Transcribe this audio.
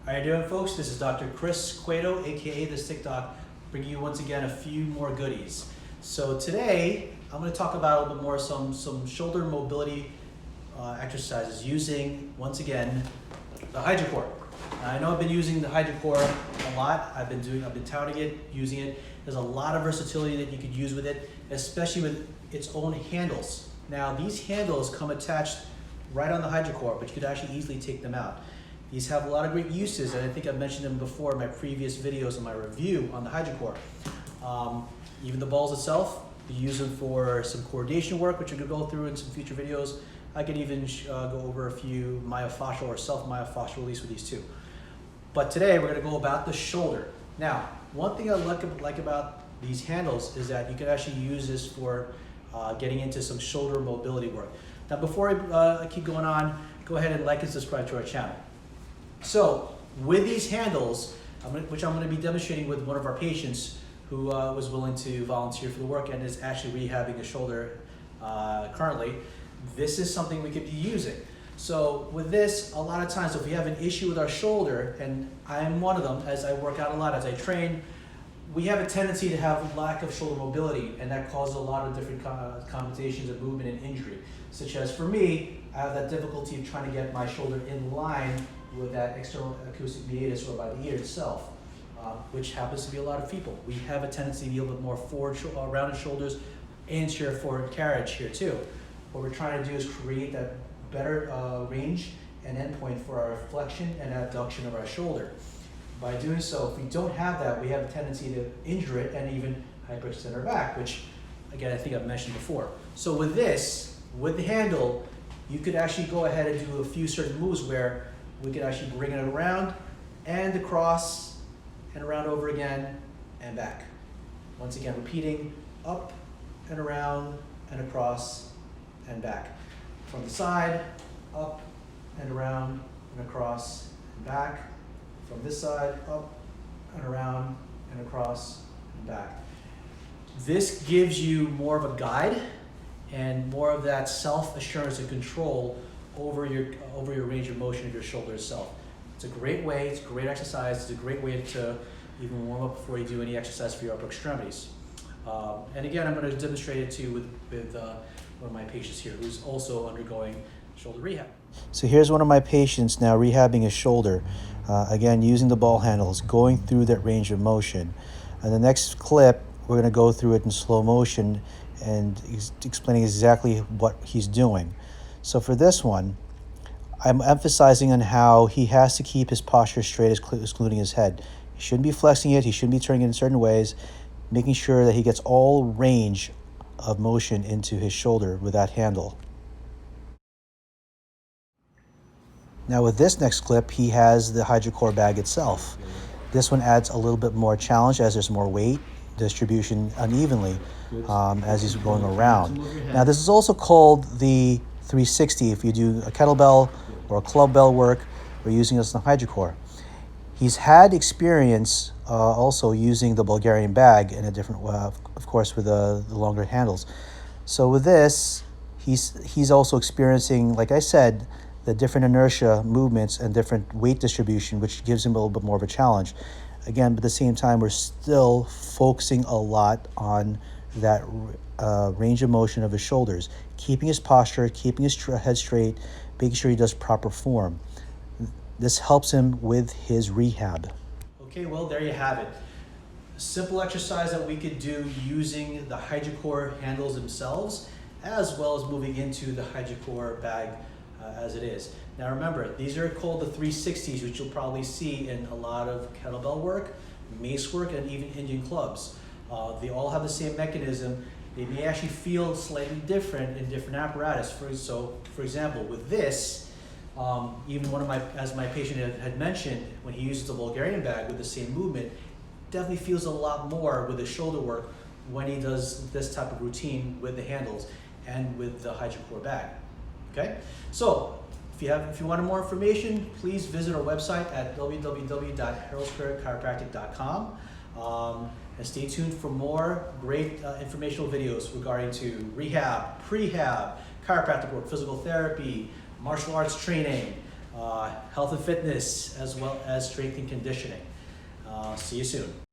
How you doing, folks? This is Dr. Chris Cueto, aka TheStickDoc, bringing you once again a few more goodies. So today, I'm going to talk about a little bit more some shoulder mobility exercises using, once again, the Hydrocore. I know I've been using the Hydrocore a lot. I've been touting it, using it. There's a lot of versatility that you could use with it, especially with its own handles. Now, these handles come attached right on the Hydrocore, but you could actually easily take them out. These have a lot of great uses, and I think I've mentioned them before in my previous videos in my review on the Hydrocore. Even the balls itself, you use them for some coordination work, which I'm going to go through in some future videos. I could even go over a few myofascial or self-myofascial release with these too. But today we're going to go about the shoulder. Now, one thing I like about these handles is that you can actually use this for getting into some shoulder mobility work. Now, before I keep going on, go ahead and like and subscribe to our channel. So, with these handles, which I'm going to be demonstrating with one of our patients who was willing to volunteer for the work and is actually rehabbing a shoulder currently, this is something we could be using. So with this, a lot of times if we have an issue with our shoulder, and I'm one of them, as I work out a lot, as I train, we have a tendency to have lack of shoulder mobility, and that causes a lot of different complications of movement and injury. Such as for me, I have that difficulty of trying to get my shoulder in line with that external acoustic meatus or by the ear itself, which happens to be a lot of people. We have a tendency to be a little bit more forward, rounded shoulders, anterior forward carriage here too. What we're trying to do is create that better range and endpoint for our flexion and abduction of our shoulder. By doing so, if we don't have that, we have a tendency to injure it and even hyperextend our back, which again, I think I've mentioned before. So with this, with the handle, you could actually go ahead and do a few certain moves where we could actually bring it around and across and around over again and back. Once again, repeating up and around and across and back. From the side, up and around and across and back. From this side, up and around and across and back. This gives you more of a guide and more of that self-assurance and control over your range of motion of your shoulder itself. It's a great way, it's a great exercise, it's a great way to even warm up before you do any exercise for your upper extremities. And again, I'm going to demonstrate it too with one of my patients here who's also undergoing shoulder rehab. So here's one of my patients now rehabbing his shoulder. Again, using the ball handles, going through that range of motion. And the next clip, we're going to go through it in slow motion and explaining exactly what he's doing. So for this one, I'm emphasizing on how he has to keep his posture straight, excluding his head. He shouldn't be flexing it, he shouldn't be turning it in certain ways, making sure that he gets all range of motion into his shoulder with that handle. Now with this next clip, he has the Hydrocore bag itself. This one adds a little bit more challenge as there's more weight distribution unevenly as he's going around. Now this is also called the 360 if you do a kettlebell or a club bell work. We're using this in the Hydrocore. He's had experience also using the Bulgarian bag in a different way, of course, with the longer handles. So with this, he's also experiencing, like I said, the different inertia movements and different weight distribution, which gives him a little bit more of a challenge. Again, but at the same time, we're still focusing a lot on that range of motion of his shoulders, keeping his posture, keeping his head straight, making sure he does proper form. This helps him with his rehab. Okay, well, there you have it. A simple exercise that we could do using the Hydrocore handles themselves, as well as moving into the Hydrocore bag as it is. Now remember, these are called the 360s, which you'll probably see in a lot of kettlebell work, mace work, and even Indian clubs. They all have the same mechanism. They may actually feel slightly different in different apparatus. For example, with this, even as my patient had mentioned, when he uses the Bulgarian bag with the same movement, definitely feels a lot more with the shoulder work when he does this type of routine with the handles and with the Hydrocore bag. Okay, so if you wanted more information, please visit our website at www.heraldspiritchiropractic.com. And stay tuned for more great informational videos regarding to rehab, prehab, chiropractic work, physical therapy, martial arts training, health and fitness, as well as strength and conditioning. See you soon.